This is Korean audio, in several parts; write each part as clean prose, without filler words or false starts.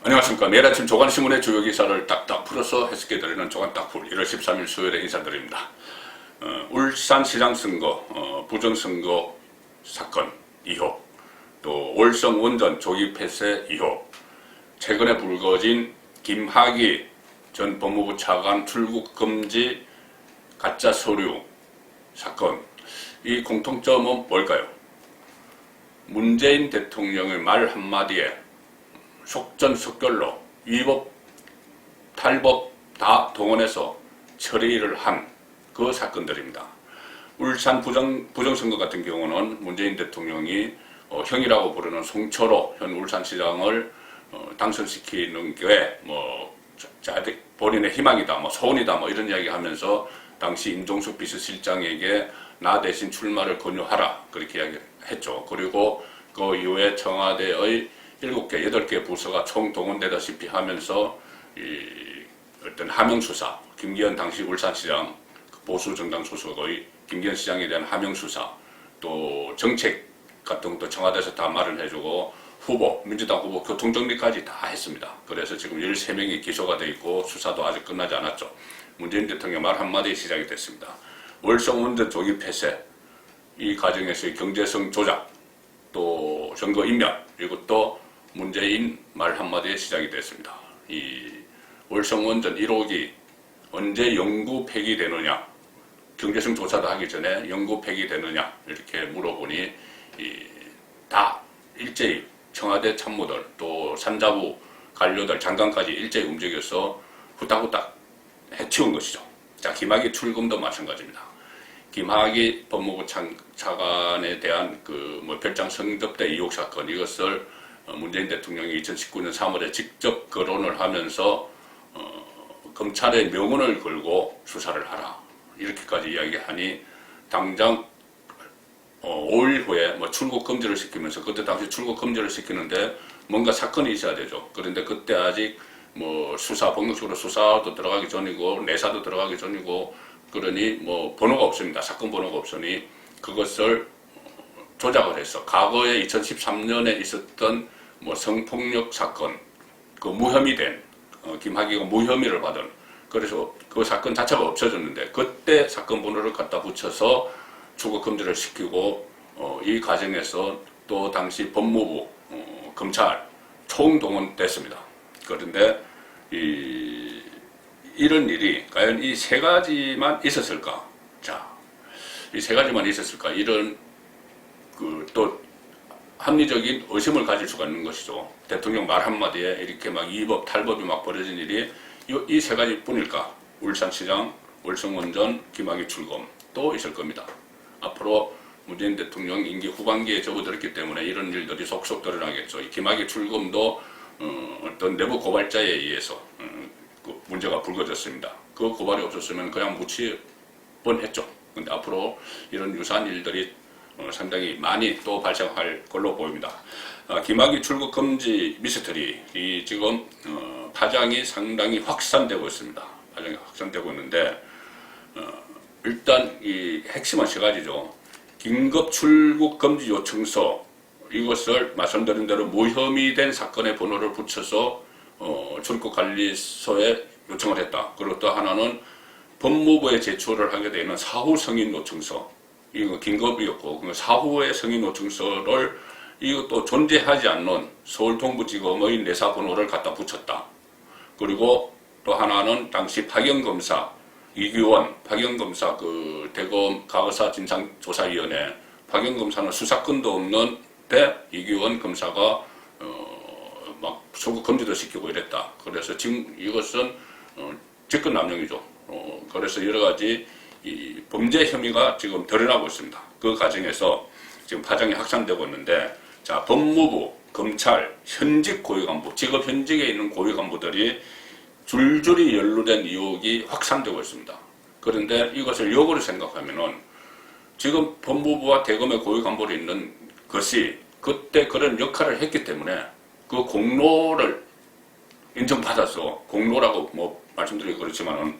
안녕하십니까. 매일 아침 조간신문의 주요 기사를 딱딱 풀어서 해석해드리는 조간딱풀 1월 13일 수요일에 인사드립니다. 울산시장 선거, 부정선거 사건 2호, 또 월성 원전 조기 폐쇄 2호, 최근에 불거진 김학의 전 법무부 차관 출국 금지 가짜 서류 사건, 이 공통점은 뭘까요? 문재인 대통령의 말 한마디에 속전속결로 위법, 탈법 다 동원해서 처리를 한 그 사건들입니다. 울산 부정선거 같은 경우는 문재인 대통령이 형이라고 부르는 송철호 현 울산시장을 당선시키는 게 본인의 희망이다, 소원이다, 이런 이야기 하면서 당시 임종숙 비서실장에게 나 대신 출마를 권유하라 그렇게 이야기했죠. 그리고 그 이후에 청와대의 7개, 8개 부서가 총 동원되다시피 하면서 어떤 하명수사, 김기현 당시 울산시장 보수정당 소속의 김기현 시장에 대한 하명수사, 또 정책 같은 것도 청와대에서 다 마련해주고 후보, 민주당 후보 교통정리까지 다 했습니다. 그래서 지금 13명이 기소가 돼 있고 수사도 아직 끝나지 않았죠. 문재인 대통령 말 한마디에 시작이 됐습니다. 월성 원전 조기 폐쇄, 이 과정에서의 경제성 조작, 또 선거 인멸, 그리고 또 문재인 말 한마디에 시작이 됐습니다. 이 월성 원전 1호기 언제 영구 폐기되느냐, 경제성 조사도 하기 전에 영구 폐기되느냐 이렇게 물어보니 다 일제히 청와대 참모들 또 산자부 관료들 장관까지 일제히 움직여서 후딱후딱 해치운 것이죠. 자, 김학의 출금도 마찬가지입니다. 김학의 법무부 차관에 대한 별장 성접대 의혹 사건, 이것을 문재인 대통령이 2019년 3월에 직접 거론을 하면서 검찰의 명운을 걸고 수사를 하라 이렇게까지 이야기하니 당장 5일 후에 출국 금지를 시키면서, 그때 당시 출국 금지를 시키는데 뭔가 사건이 있어야 되죠. 그런데 그때 아직 본격적으로 수사도 들어가기 전이고 내사도 들어가기 전이고 그러니 번호가 없습니다. 사건 번호가 없으니 그것을 조작을 해서 과거에 2013년에 있었던 성폭력 사건, 무혐의 된 김학의가 무혐의를 받은, 그래서 그 사건 자체가 없어졌는데 그때 사건 번호를 갖다 붙여서 출국 금지를 시키고 이 과정에서 또 당시 법무부, 검찰 총동원됐습니다. 그런데 이런 일이 과연 이 세 가지만 있었을까? 자, 이 세 가지만 있었을까? 이런 또 합리적인 의심을 가질 수가 있는 것이죠. 대통령 말 한마디에 이렇게 위법, 탈법이 벌어진 일이 이 세 가지 뿐일까? 울산시장, 월성원전, 김학의 출금 또 있을 겁니다. 앞으로 문재인 대통령 임기 후반기에 접어들었기 때문에 이런 일들이 속속 드러나겠죠. 김학의 출금도 어떤 내부 고발자에 의해서 문제가 불거졌습니다. 그 고발이 없었으면 그냥 묻힐 뻔했죠. 근데 앞으로 이런 유사한 일들이 상당히 많이 또 발생할 걸로 보입니다. 김학의 출국 금지 미스터리, 지금 파장이 상당히 확산되고 있습니다. 파장이 확산되고 있는데 일단 이 핵심은 세 가지죠. 긴급 출국 금지 요청서, 이것을 말씀드린 대로 무혐의된 사건의 번호를 붙여서 출국관리소에 요청을 했다. 그리고 또 하나는 법무부에 제출을 하게 되는 사후 승인 요청서, 이거 긴급이었고 사후의 승인 요청서를 이것도 존재하지 않는 서울 동부지검의 내사 번호를 갖다 붙였다. 그리고 또 하나는 당시 파견검사 이규원 파견검사, 대검 과거사 진상조사위원회 파견검사는 수사권도 없는데 이규원 검사가 출국 금지도 시키고 이랬다. 그래서 지금 이것은 직권남용이죠. 그래서 여러 가지 이 범죄 혐의가 지금 드러나고 있습니다. 그 과정에서 지금 파장이 확산되고 있는데, 자, 법무부, 검찰, 현직 고위간부, 직업 현직에 있는 고위간부들이 줄줄이 연루된 의혹이 확산되고 있습니다. 그런데 이것을 역으로 생각하면은 지금 법무부와 대검의 고위간부로 있는 것이 그때 그런 역할을 했기 때문에 그 공로를 인정받아서, 공로라고 말씀드리기 그렇지만은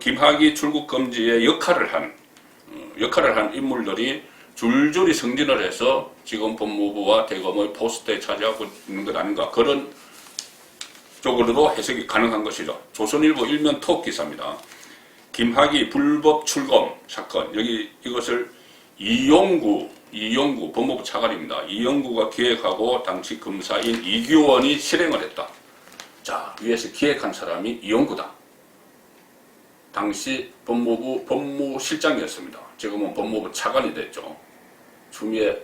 김학의 출국 금지의 역할을 한 인물들이 줄줄이 승진을 해서 지금 법무부와 대검의 포스트에 차지하고 있는 것 아닌가, 그런 쪽으로도 해석이 가능한 것이죠. 조선일보 일면 톱 기사입니다. 김학의 불법 출검 사건, 여기 이것을 이용구 법무부 차관입니다. 이용구가 기획하고 당시 검사인 이규원이 실행을 했다. 자, 위에서 기획한 사람이 이용구다. 당시 법무부 법무실장이었습니다. 지금은 법무부 차관이 됐죠. 추미애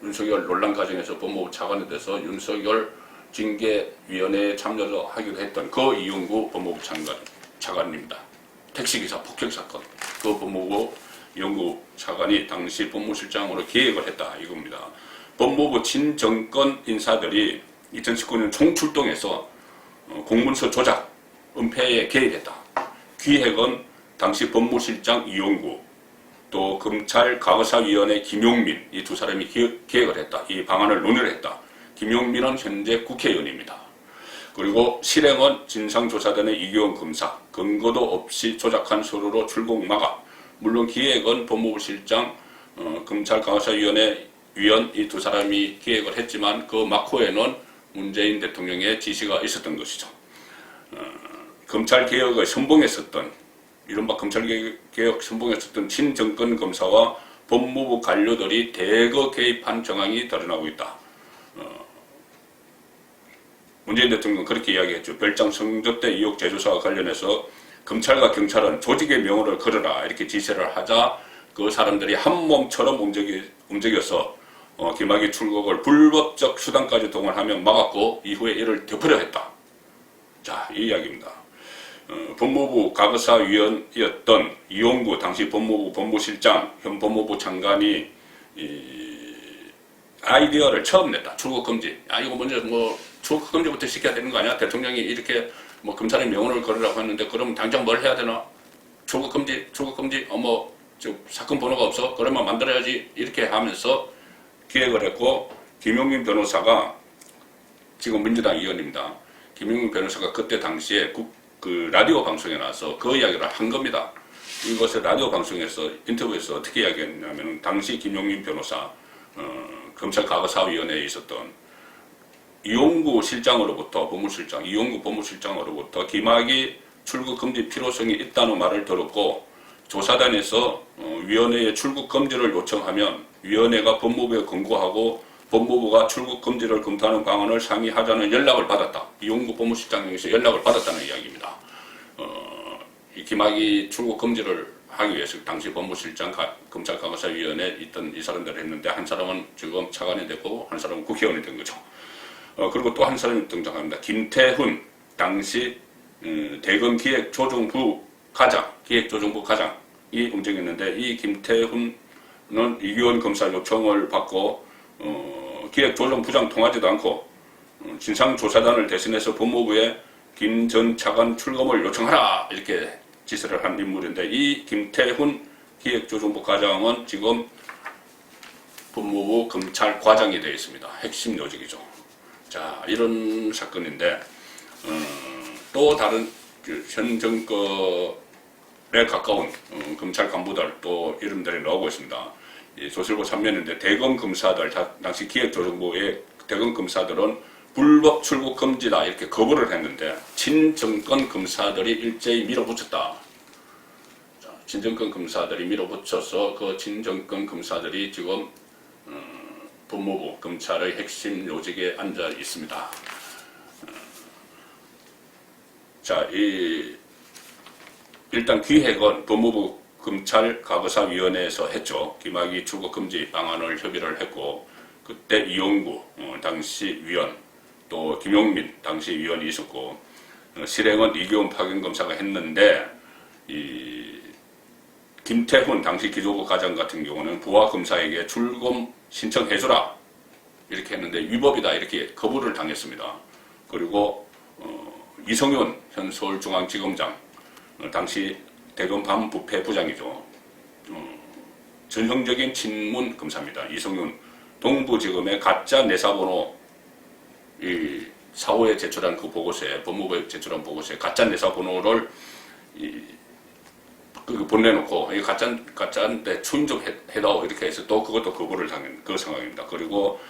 윤석열 논란 과정에서 법무부 차관이 돼서 윤석열 징계위원회에 참여하기도 했던 그 이용구 법무부 차관입니다. 택시기사 폭격 사건, 그 법무부 이용구 차관이 당시 법무실장으로 기획을 했다 이겁니다. 법무부 친정권 인사들이 2019년 총출동해서 공문서 조작, 은폐에 개입했다. 기획은 당시 법무실장 이용구, 또 검찰 과거사위원회 김용민, 이 두 사람이 기획을 했다. 이 방안을 논의를 했다. 김용민은 현재 국회의원입니다. 그리고 실행은 진상조사단의 이규원 검사, 근거도 없이 조작한 서류로 출국 막아. 물론 기획은 법무부 실장, 검찰 과거사위원회 위원 이 두 사람이 기획을 했지만 그 막후에는 문재인 대통령의 지시가 있었던 것이죠. 검찰개혁의 선봉했었던, 이른바 검찰개혁 선봉했었던 친정권 검사와 법무부 관료들이 대거 개입한 정황이 드러나고 있다. 문재인 대통령은 그렇게 이야기했죠. 별장 성접대 의혹 재조사와 관련해서 검찰과 경찰은 조직의 명호를 걸어라 이렇게 지시를 하자 그 사람들이 한 몸처럼 움직여서 김학의 출국을 불법적 수단까지 동원하며 막았고 이후에 이를 되풀이려 했다. 자, 이 이야기입니다. 법무부 과거사위원이었던 이용구 당시 법무부 법무실장 현 법무부 장관이 아이디어를 처음 냈다. 출국금지. 이거 먼저 출국금지부터 시켜야 되는 거 아니야? 대통령이 이렇게 검찰의 명운을 걸으라고 했는데 그럼 당장 뭘 해야 되나? 출국금지. 저 사건 번호가 없어? 그러면 만들어야지. 이렇게 하면서 기획을 했고, 김용민 변호사가 지금 민주당 의원입니다. 김용민 변호사가 그때 당시에 그 라디오 방송에 나와서 그 이야기를 한 겁니다. 이것을 라디오 방송에서 인터뷰에서 어떻게 이야기했냐면 당시 김용민 변호사 검찰 과거사위원회에 있었던 이용구 실장으로부터 법무실장 이용구 법무실장으로부터 김학의 출국 금지 필요성이 있다는 말을 들었고 조사단에서 위원회에 출국 금지를 요청하면 위원회가 법무부에 권고하고 법무부가 출국 금지를 검토하는 방안을 상의하자는 연락을 받았다. 이용구 법무실장에서 연락을 받았다는 이야기입니다. 이 김학의 출국 금지를 하기 위해서 당시 법무실장 검찰 과거사위원회에 있던 이 사람들을 했는데 한 사람은 지금 차관이 됐고 한 사람은 국회의원이 된 거죠. 그리고 또 한 사람이 등장합니다. 김태훈 당시 대검기획조정부 과장이 움직였는데 이 김태훈은 이규원 검사 요청을 받고 기획조정부장 통하지도 않고 진상조사단을 대신해서 법무부에 김 전 차관 출검을 요청하라 이렇게 지시를 한 인물인데 이 김태훈 기획조정부 과장은 지금 법무부 검찰과장이 되어 있습니다. 핵심 요직이죠. 자, 이런 사건인데 또 다른 현 정권에 가까운 검찰 간부들 또 이름들이 나오고 있습니다. 조선일보 3면인데 대검 검사들, 당시 기획조정부의 대검 검사들은 불법 출국 금지다 이렇게 거부를 했는데 친정권 검사들이 일제히 밀어붙였다. 자, 친정권 검사들이 밀어붙여서 그 친정권 검사들이 지금 법무부 검찰의 핵심 요직에 앉아 있습니다. 자, 일단 기획은 법무부 검찰 과거사위원회에서 했죠. 김학의 출국금지 방안을 협의를 했고 그때 이용구 당시 위원 또 김용민 당시 위원이 있었고 실행은 이규원 파견검사가 했는데 이 김태훈 당시 기조부 과장 같은 경우는 부하 검사에게 출검 신청해주라 이렇게 했는데 위법이다 이렇게 거부를 당했습니다. 그리고 이성윤 현 서울중앙지검장 당시 대검 반부패부장이죠. 전형적인 친문 검사입니다. 이성윤 동부지검의 가짜 내사번호 이 사후에 제출한 그 보고서에 법무부에 제출한 보고서에 가짜 내사번호를 보내놓고 이 가짜인데 추인 좀 해다오 이렇게 해서 또 그것도 거부를 당한 그 상황입니다. 그리고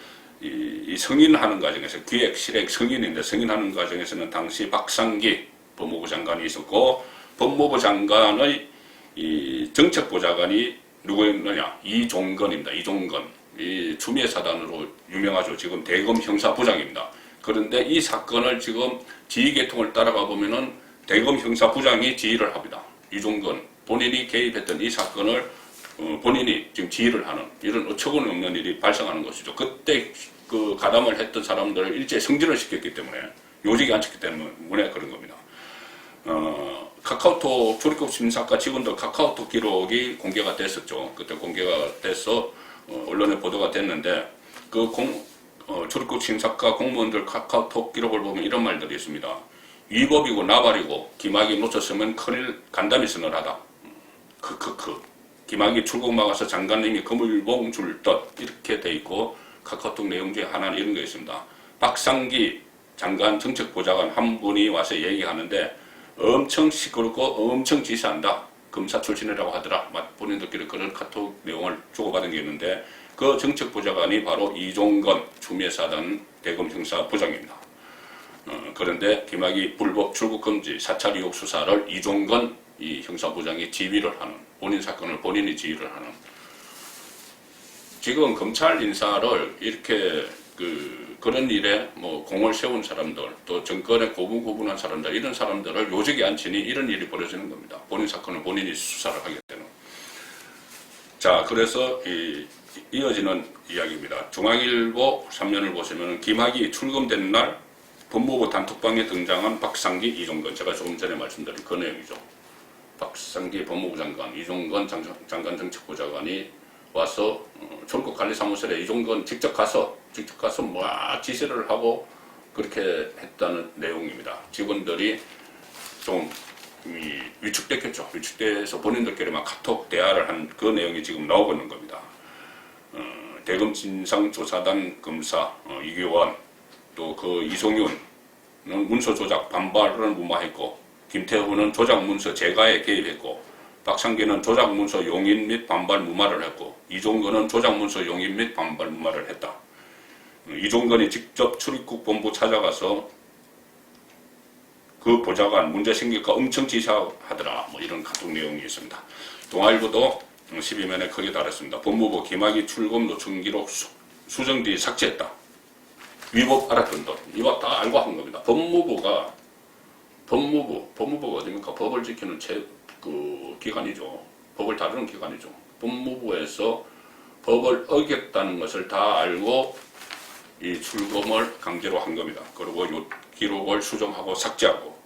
이 승인하는 과정에서 기획, 실행, 승인인데 승인하는 과정에서는 당시 박상기 법무부 장관이 있었고 법무부 장관의 이 정책보좌관이 누구였느냐? 이종건입니다. 이종건. 이 추미애 사단으로 유명하죠. 지금 대검 형사부장입니다. 그런데 이 사건을 지금 지휘계통을 따라가 보면은 대검 형사부장이 지휘를 합니다. 이종건 본인이 개입했던 이 사건을 본인이 지금 지휘를 하는 이런 어처구니 없는 일이 발생하는 것이죠. 그때 그 가담을 했던 사람들을 일제히 승진을 시켰기 때문에 요직이 안 쳤기 때문에 그런 겁니다. 카카오톡 출입국 심사과 직원들 카카오톡 기록이 공개가 됐었죠. 그때 공개가 돼서 언론에 보도가 됐는데 그 출입국 심사과 공무원들 카카오톡 기록을 보면 이런 말들이 있습니다. 위법이고 나발이고 기막이 놓쳤으면 큰일 간담이 서늘하다. 크크크. 기막이 출국 막아서 장관님이 그물봉 줄 듯 이렇게 돼 있고 카카오톡 내용 중에 하나는 이런 게 있습니다. 박상기 장관 정책보좌관 한 분이 와서 얘기하는데 엄청 시끄럽고 엄청 지시한다. 검사 출신이라고 하더라. 본인들끼리 그런 카톡 내용을 주고받은 게 있는데 그 정책보좌관이 바로 이종건 추미애 사단 대검 형사부장입니다. 그런데 김학의 불법 출국금지 4차 의혹 수사를 이종건 이 형사부장이 지휘를 하는 본인 사건을 본인이 지휘를 하는 지금 검찰 인사를 이렇게 그런 일에 뭐 공을 세운 사람들 또 정권에 고분고분한 사람들 이런 사람들을 요직에 앉히니 이런 일이 벌어지는 겁니다. 본인 사건을 본인이 수사를 하게 되는. 자 그래서 이어지는 이야기입니다. 중앙일보 3면을 보시면 김학의 출검된 날 법무부 단톡방에 등장한 박상기, 이종건 제가 조금 전에 말씀드린 그 내용이죠. 박상기 법무부 장관, 이종건 장관 정책보좌관이 와서 출국관리사무실에 이종건 직접 가서 막 지시를 하고 그렇게 했다는 내용입니다. 직원들이 좀 위축됐겠죠. 위축돼서 본인들끼리 막 카톡 대화를 한 그 내용이 지금 나오고 있는 겁니다. 대검 진상조사단 검사 이규원 또 그 이송윤은 문서 조작 반발을 무마했고 김태후는 조작 문서 제거에 개입했고 박상기는 조작 문서 용인 및 반발 무마를 했고 이종건은 조작 문서 용인 및 반발 무마를 했다. 이종건이 직접 출입국 본부 찾아가서 그 보좌관 문제 생길까 엄청 지시하더라. 뭐 이런 카톡 내용이 있습니다. 동아일보도 12면에 크게 달았습니다. 법무부 김학의 출금 노출 기록 수정 뒤 삭제했다. 위법 알았던 것. 이거 다 알고 한 겁니다. 법무부가 어딥니까? 법을 지키는 기관이죠. 법을 다루는 기관이죠. 법무부에서 법을 어겼다는 것을 다 알고 이 출금을 강제로 한 겁니다. 그리고 이 기록을 수정하고 삭제하고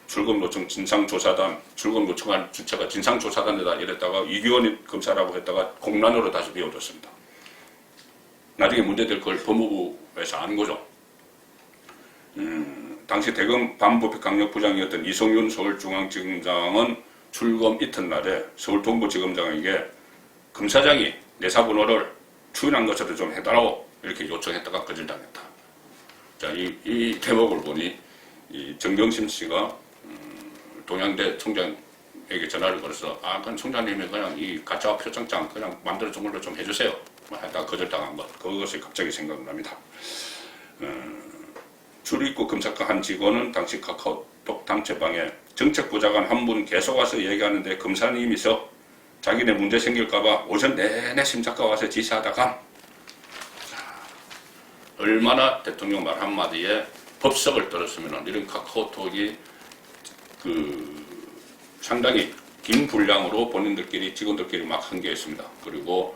출금 요청 진상조사단 출금 요청한 주체가 진상조사단이다 이랬다가 이규원 검사라고 했다가 공란으로 다시 비워뒀습니다. 나중에 문제될 걸 법무부에서 아는 거죠. 당시 대검 반부패강력부장이었던 이성윤 서울중앙지검장은 출검 이튿날에 서울동부지검장에게 검사장이 내사번호를 추인한 것으로 좀 해달라고 이렇게 요청했다가 거절당했다. 자, 이 대목을 보니 이 정경심 씨가 동양대 총장에게 전화를 걸어서 그럼 총장님이 그냥 이 가짜 표창장 그냥 만들어준 걸로 좀 해주세요. 하다가 거절당한 것. 그것이 갑자기 생각납니다. 출입국 검사과 한 직원은 당시 카카오톡 단체방에 정책보좌관 한 분 계속 와서 얘기하는데 검사님이서 자기네 문제 생길까봐 오전 내내 심사과 와서 지시하다가 얼마나 대통령 말 한마디에 법석을 들었으면 이런 카카오톡이 상당히 긴 분량으로 본인들끼리 직원들끼리 막 한 게 있습니다. 그리고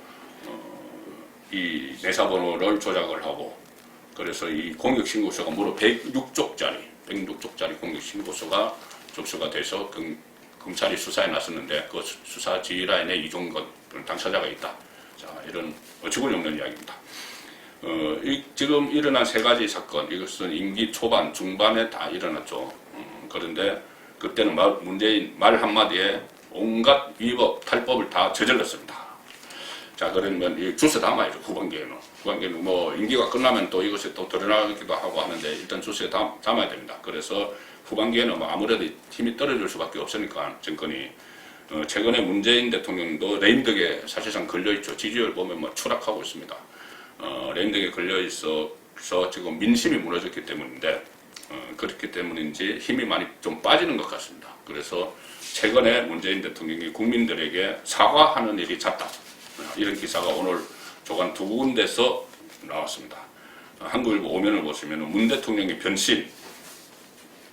이 내사번호를 조작을 하고 그래서 이 공익신고서가 무려 106쪽짜리 공익신고서가 접수가 돼서 검찰이 수사에 나섰는데 그 수사 지휘라인에 이종건 당사자가 있다. 자, 이런 어처구니 없는 이야기입니다. 지금 일어난 세 가지 사건, 이것은 임기 초반, 중반에 다 일어났죠. 그런데 그때는 문재인 말 한마디에 온갖 위법, 탈법을 다 저질렀습니다. 자, 그러면 이 주스 담아야죠, 후반기에는 뭐 임기가 끝나면 또 이것이 또 드러나기도 하고 하는데 일단 주스에 담아야 됩니다. 그래서 후반기에는 뭐 아무래도 힘이 떨어질 수밖에 없으니까 정권이 최근에 문재인 대통령도 레임덕에 사실상 걸려있죠. 지지율 보면 뭐 추락하고 있습니다. 레임덕에 걸려 있어서 지금 민심이 무너졌기 때문인데 그렇기 때문인지 힘이 많이 좀 빠지는 것 같습니다. 그래서 최근에 문재인 대통령이 국민들에게 사과하는 일이 잦다. 이런 기사가 오늘 조간 두 군데서 나왔습니다. 한국일보 오면을 보시면 문 대통령의 변신,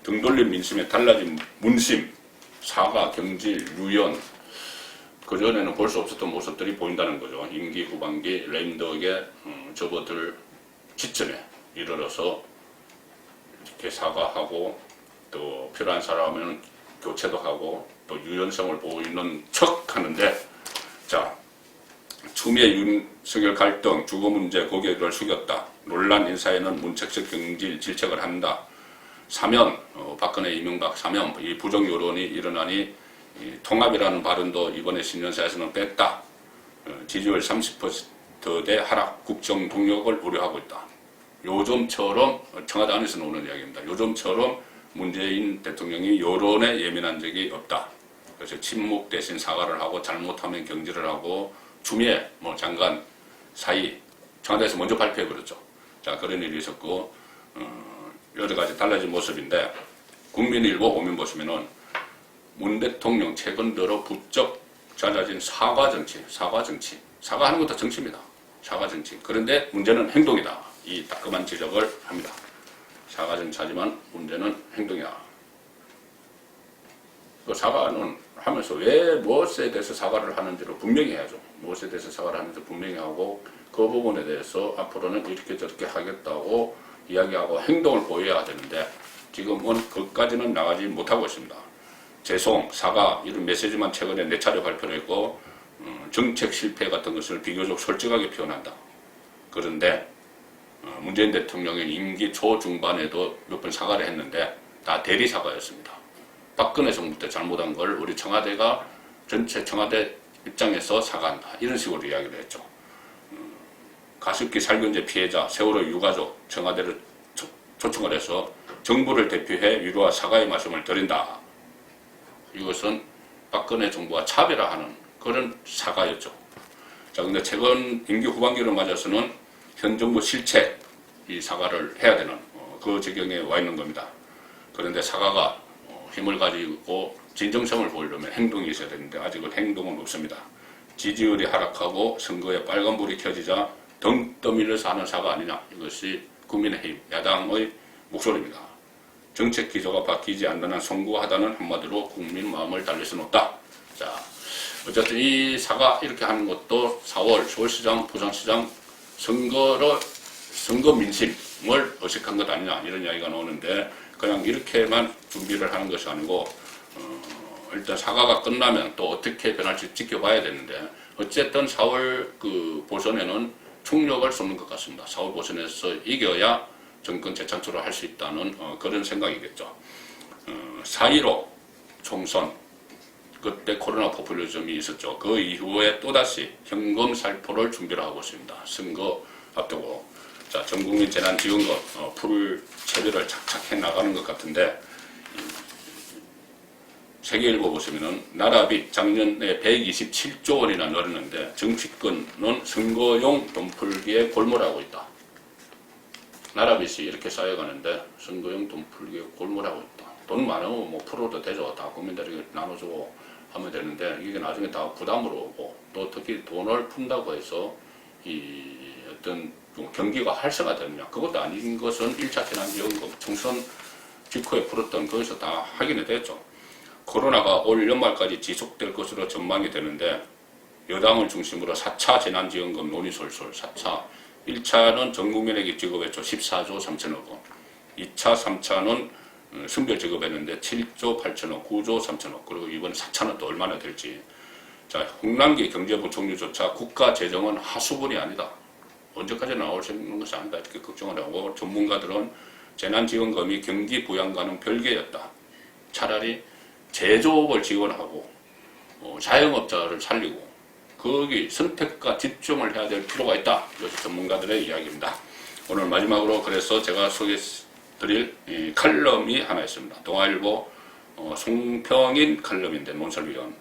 등 돌린 민심에 달라진 문심, 사과, 경질, 유연, 그전에는 볼 수 없었던 모습들이 보인다는 거죠. 임기 후반기 레임덕에 접어들 지점에 이르러서 이렇게 사과하고 또 필요한 사람은 교체도 하고 또 유연성을 보이는 척 하는데, 자, 추미애 윤석열 갈등, 주거 문제 고개를 숙였다. 논란 인사에는 문책적 경질 질책을 한다. 사면, 박근혜 이명박 사면, 이 부정 여론이 일어나니 통합이라는 발언도 이번에 신년사에서는 뺐다. 지지율 30%대 하락, 국정 동력을 우려하고 있다. 요즘처럼 청와대 안에서 나오는 이야기입니다. 요즘처럼 문재인 대통령이 여론에 예민한 적이 없다. 그래서 침묵 대신 사과를 하고 잘못하면 경질을 하고 추미애 장관 사이 청와대에서 먼저 발표해버렸죠. 자, 그런 일이 있었고 여러 가지 달라진 모습인데, 국민일보 오면 보시면은 문 대통령 최근 들어 부쩍 잦아진 사과 정치. 사과하는 것도 정치입니다. 사과 정치. 그런데 문제는 행동이다. 이 따끔한 지적을 합니다. 사과 정치하지만 문제는 행동이다. 그 사과는 하면서 왜 무엇에 대해서 사과를 하는지를 분명히 해야죠. 무엇에 대해서 사과를 하는지 분명히 하고 그 부분에 대해서 앞으로는 이렇게 저렇게 하겠다고 이야기하고 행동을 보여야 되는데 지금은 그것까지는 나가지 못하고 있습니다. 죄송, 사과 이런 메시지만 최근에 4차례 발표를 했고 정책 실패 같은 것을 비교적 솔직하게 표현한다. 그런데 문재인 대통령의 임기 초중반에도 몇 번 사과를 했는데 다 대리 사과였습니다. 박근혜 정부 때 잘못한 걸 우리 청와대가 전체 청와대 입장에서 사과한다. 이런 식으로 이야기를 했죠. 가습기 살균제 피해자, 세월호 유가족, 청와대를 초청을 해서 정부를 대표해 위로와 사과의 말씀을 드린다. 이것은 박근혜 정부와 차별화하는 그런 사과였죠. 자, 근데 최근 임기 후반기를 맞아서는 현 정부 실책 이 사과를 해야 되는 그 지경에 와 있는 겁니다. 그런데 사과가 힘을 가지고 진정성을 보이려면 행동이 있어야 되는데 아직은 행동은 없습니다. 지지율이 하락하고 선거에 빨간불이 켜지자 등 떠밀려서 하는 사과 아니냐. 이것이 국민의힘 야당의 목소리입니다. 정책 기조가 바뀌지 않는 한 송구하다는 한마디로 국민 마음을 달랠 수는 없다. 자, 어쨌든 이 사과 이렇게 하는 것도 4월 서울시장, 부산시장 선거 민심을 의식한 것 아니냐 이런 이야기가 나오는데 그냥 이렇게만 준비를 하는 것이 아니고 일단 사과가 끝나면 또 어떻게 변할지 지켜봐야 되는데 어쨌든 4월 그 보선에는 총력을 쏟는 것 같습니다. 4월 보선에서 이겨야 정권 재창출을 할 수 있다는 그런 생각이겠죠. 4.15 총선 그때 코로나 포퓰리즘이 있었죠. 그 이후에 또다시 현금 살포를 준비를 하고 있습니다. 선거 앞두고 자, 전국민 재난지원금 풀 체비를 착착 해 나가는 것 같은데 세계일보 보시면은 나라빚 작년에 127조 원이나 늘었는데 정치권은 선거용 돈 풀기에 골몰하고 있다. 나라빚이 이렇게 쌓여가는데 선거용 돈 풀기에 골몰하고 있다. 돈 많으면 뭐 풀어도 되죠. 다 국민들에게 나눠주고 하면 되는데 이게 나중에 다 부담으로 오고 또 특히 돈을 푼다고 해서 이 어떤 경기가 활성화되느냐 그것도 아닌 것은 1차 재난지원금 총선 직후에 풀었던 거기서 다 확인이 됐죠. 코로나가 올 연말까지 지속될 것으로 전망이 되는데 여당을 중심으로 4차 재난지원금 논의솔솔 4차 1차는 전 국민에게 지급했죠. 14조 3천억 원 2차 3차는 선별 지급했는데 7조 8천억 9조 3천억 그리고 이번 4차는 또 얼마나 될지. 자, 홍남기 경제부총리조차 국가 재정은 하수분이 아니다. 언제까지 나올 수 있는 것이 아니다. 이렇게 걱정을 하고 전문가들은 재난지원금이 경기 부양과는 별개였다. 차라리 제조업을 지원하고 자영업자를 살리고 거기 선택과 집중을 해야 될 필요가 있다. 이것이 전문가들의 이야기입니다. 오늘 마지막으로 그래서 제가 소개해드릴 칼럼이 하나 있습니다. 동아일보 송평인 칼럼인데 논설위원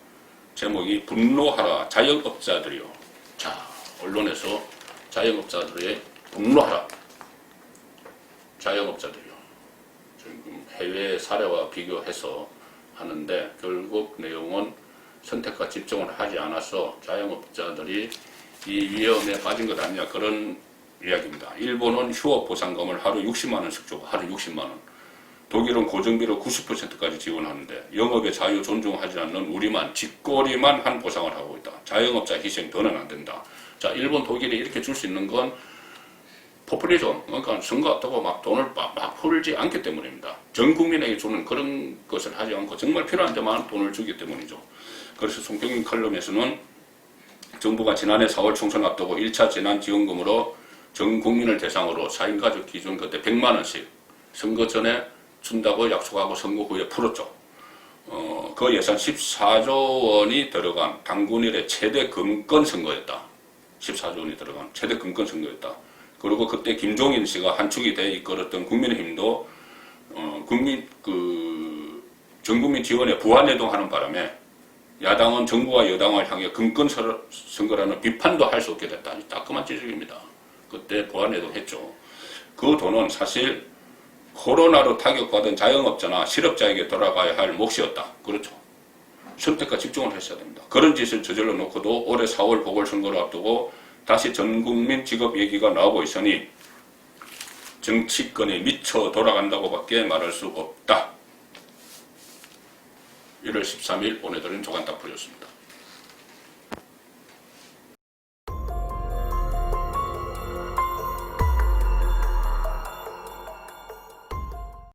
제목이 분노하라 자영업자들이요. 자, 언론에서 자영업자들의 분노하라. 자영업자들이요. 지금 해외 사례와 비교해서 하는데 결국 내용은 선택과 집중을 하지 않아서 자영업자들이 이 위험에 빠진 것 아니냐 그런 이야기입니다. 일본은 휴업 보상금을 하루 60만 원씩 주고 하루 60만 원. 독일은 고정비로 90%까지 지원하는데 영업의 자유 존중하지 않는 우리만 쥐꼬리만 한 보상을 하고 있다. 자영업자 희생 더는 안 된다. 자, 일본, 독일이 이렇게 줄 수 있는 건 포퓰리즘, 그러니까 선거 앞두고 막 돈을 막 풀지 않기 때문입니다. 전 국민에게 주는 그런 것을 하지 않고 정말 필요한 데만 돈을 주기 때문이죠. 그래서 송병인 칼럼에서는 정부가 지난해 4월 총선 앞두고 1차 재난지원금으로 전 국민을 대상으로 4인 가족 기준 그때 100만 원씩 선거 전에 준다고 약속하고 선거 후에 풀었죠. 그 예산 14조 원이 들어간 당군일의 최대 금권 선거였다. 14조 원이 들어간 최대 금권 선거였다. 그리고 그때 김종인 씨가 한 축이 돼 이끌었던 국민의힘도 전 국민 지원에 부안해동하는 바람에 야당은 정부와 여당을 향해 금권 선거라는 비판도 할 수 없게 됐다. 따끔한 지적입니다. 그때 부안해동했죠. 그 돈은 사실 코로나로 타격받은 자영업자나 실업자에게 돌아가야 할 몫이었다. 그렇죠. 선택과 집중을 했어야 됩니다. 그런 짓을 저질러 놓고도 올해 4월 보궐선거를 앞두고 다시 전국민 직업 얘기가 나오고 있으니 정치권이 미쳐 돌아간다고 밖에 말할 수 없다. 1월 13일 보내드린 조간딱풀이었습니다.